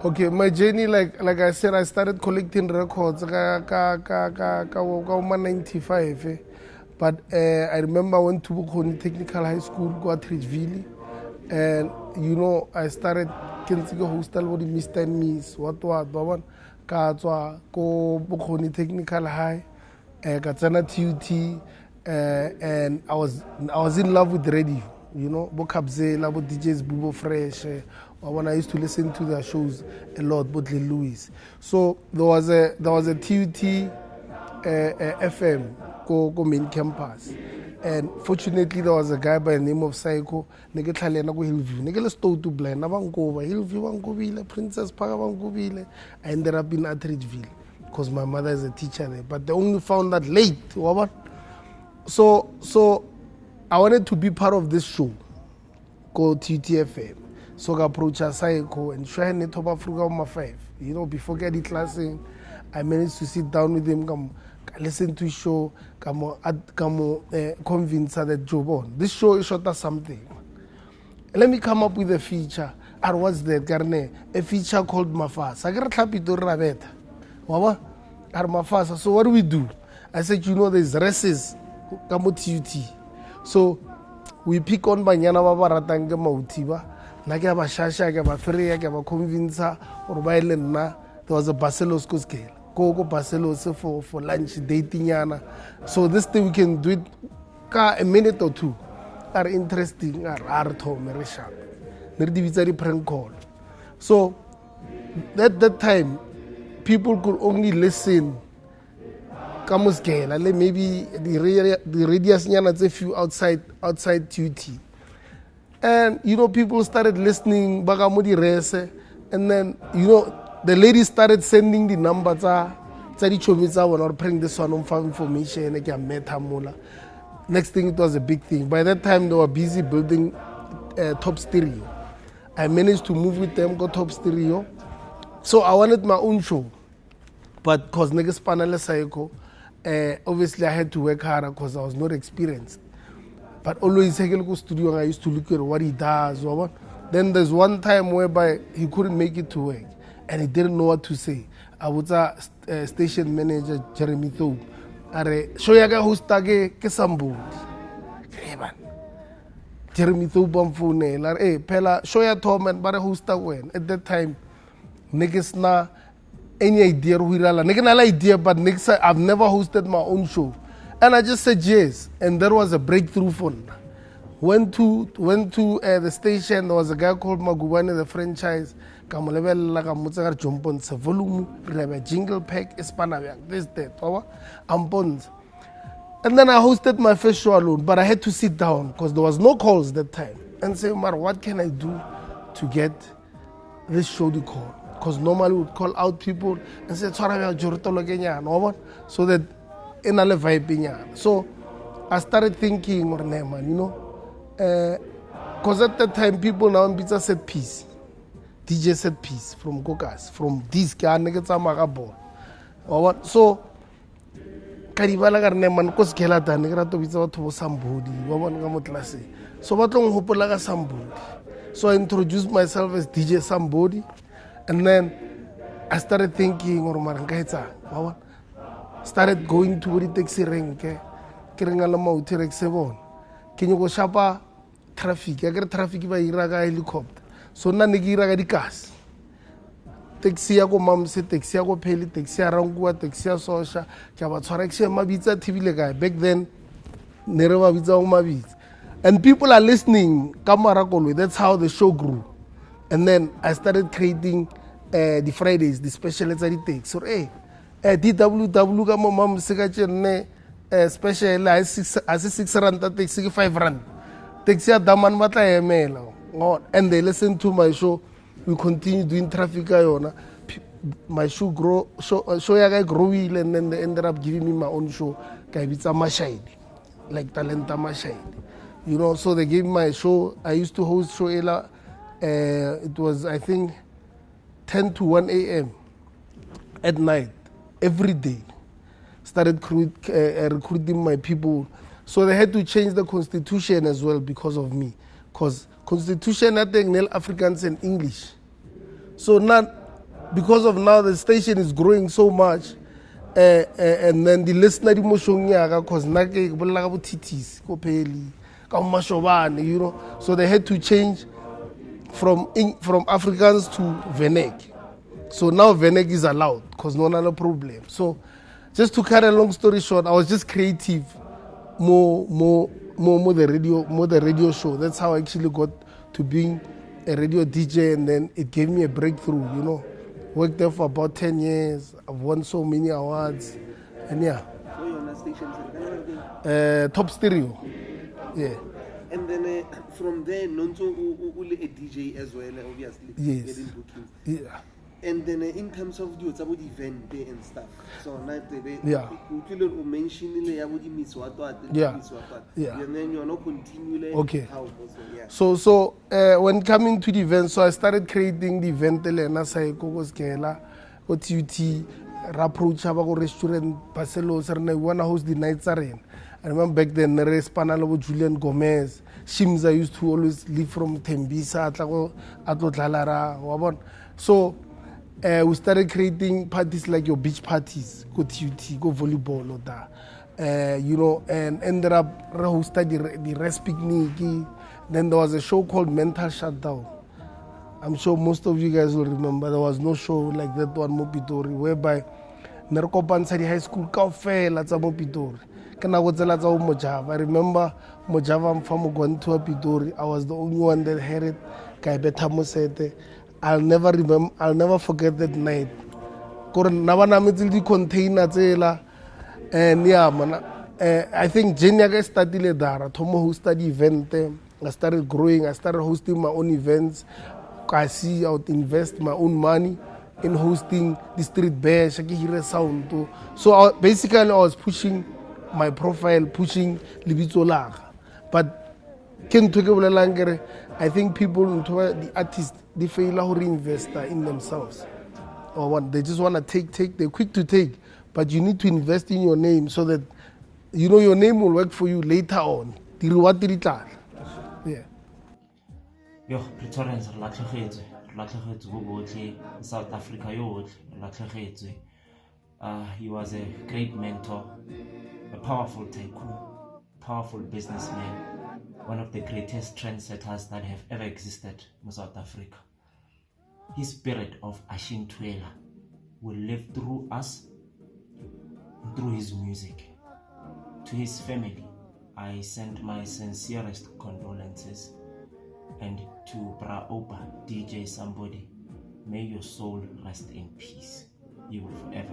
Okay, my journey, like I said, I started collecting records ka 95. But I remember I went to Bokoni Technical High School, go at Ridgeville, and I started Kensington Hostel with Mr. and Miss, what, Baban, Katswa, go Bokoni Technical High, Katsana TUT, and I was in love with radio, Bokabzela, DJs Bubo Fresh. When I used to listen to their shows a lot, Botley Lewis. So there was a TUT FM go main campus, and fortunately there was a guy by the name of Tsako. Neke tlhalena go Hillview. Neke le stole to blind. Nabangoba Hillview Bangobile, Princess Park Bangobile. I ended up in Atteridgeville because my mother is a teacher there. But they only found that late. So I wanted to be part of this show called TUT FM. So I approached Tsako and try to top Africa on my 5. Before getting classing, I managed to sit down with him, come listen to his show, come convince her that job on. This show is short as something. Let me come up with a feature. Or what's that, Garne? A feature called Mafasa. I got Tsako Pitori Rabeta. Wawa? Or Mafasa. So what do? I said, there's races. Come TUT. So we pick on Banyana Baba Ratanga Mautiba. Like a Shasha, a Ferry, a convincer, or Bailena, there was a Barcelos scale. Go Barcelos for lunch, dating Yana. So this thing we can do it a minute or two. Are interesting, are art or Merisha. Very prank call. So at that time, people could only listen. Scale, maybe the radius Yana a few outside TUT. And people started listening, Bagamudi Rese, and then the lady started sending the numbers. Or bring this one for information. Next thing, it was a big thing. By that time, they were busy building top stereo. I managed to move with them, go top stereo. So I wanted my own show, but because niggas panel Tsako, obviously I had to work harder because I was not experienced. But always I go studio and I used to look at what he does. Then there's one time whereby he couldn't make it to work and he didn't know what to say. I was a station manager, Jeremy Thope. Show yaga host ke Sumbody. Jeremy Thope on phone. Pella show ya Tom and bare host when. At that time, niggas na any idea who nigga na idea, but next I've never hosted my own show. And I just said yes, and there was a breakthrough for me. Went to the station. There was a guy called Magubane, the franchise. Volume, jingle pack, this, that, and then I hosted my first show alone, but I had to sit down because there was no calls that time. And say, Umar, what can I do to get this show to call? Because normally we would call out people and say, so that in a vibe. So I started thinking, because at that time people now in pizza set piece, DJ set piece from Gokas, from this guy, so Karibala Garneman, because Kelata, Negrato with somebody, so what long hope like somebody. So I introduced myself as DJ Sumbody, and then I started thinking, started going to the taxi rank, Kiringalama Utirek Sevon. Can you go shapa traffic? I get traffic by Iraga helicopter. So Nanigira the cars. Taxi go mom say taxi go peli, taxi arangua, taxi sosha, Kabatorexia Mabita TV lega. Back then, Nereva Viza Mabit. And people are listening, Kamarakolo, that's how the show grew. And then I started creating the Fridays, the special takes. So DWW kama mom sigachene special as 6 rand taxi 5 rand. Taxi daman mata emela. And they listen to my show. We continue doing traffic. My show grow, show yaga growing, and then they ended up giving me my own show. Kaibitsa Mashahidi, like Talenta Mashahidi. So they gave me my show. I used to host show it was I think 10 to 1 a.m. at night, every day. Started recruiting my people. So they had to change the constitution as well because of me. Because constitution, I think, Africans and English. So now because of now the station is growing so much, and then the listener emotion because nake bolla ka bothitis ko pheli ka mashobane, you know, so they had to change from Afrikaans to Venek. So now Venek is allowed because no other problem. So just to cut a long story short, I was just creative, more the radio show. That's how I actually got to being a radio DJ, and then it gave me a breakthrough, you know. Worked there for about 10 years. I've won so many awards, and yeah. So you're on a station, Top Stereo, yeah. And then from there, Nonto a DJ as well, obviously. Yes. Getting bookings. Yeah. And then in terms of the event day and stuff, so now yeah. You mention yeah. And then you're not continuing. Okay. How also, yeah. So when coming to the event, so I started creating the event lena sa go skela go TUT approach ba go restaurant Barcelona serena wanna host the nights arena. I remember back then re spanala with Julian Gomez. Shimza used to always leave from Tembisa atlo dlalara wabon. So we started creating parties like your beach parties, go TUT, go volleyball or that. You know, and ended up hosting the rest picnic. Then there was a show called Mental Shutdown. I'm sure most of you guys will remember. There was no show like that one, Pitori, whereby Nerkopan High School kaofela tsa Pitori. Kana go tsela tsa Mojava. I remember Mojava mfamo Gwantua Pitori. I was the only one that had it. Ka betha mosete. I'll never forget that night. Container and yeah, man. I think Jenya started there. Tomo who studied event. I started growing. I started hosting my own events. I see I would invest my own money in hosting the street bash. Sound too. So basically, I was pushing my profile, pushing Libito Lag. But I think people, the artists, they fail to reinvest in themselves. Or what they just want to take, they're quick to take. But you need to invest in your name so that you know your name will work for you later on. The reward yeah. Yo, Pretorians are latlhegetswe go botlhe South Africa yotlhe latlhegetswe. He was a great mentor, a powerful tycoon, powerful businessman, one of the greatest trendsetters that have ever existed in South Africa. His spirit of Ashin Twela will live through us and through his music. To his family, I send my sincerest condolences. And to Bra Oupa, DJ Sumbody, may your soul rest in peace. You will forever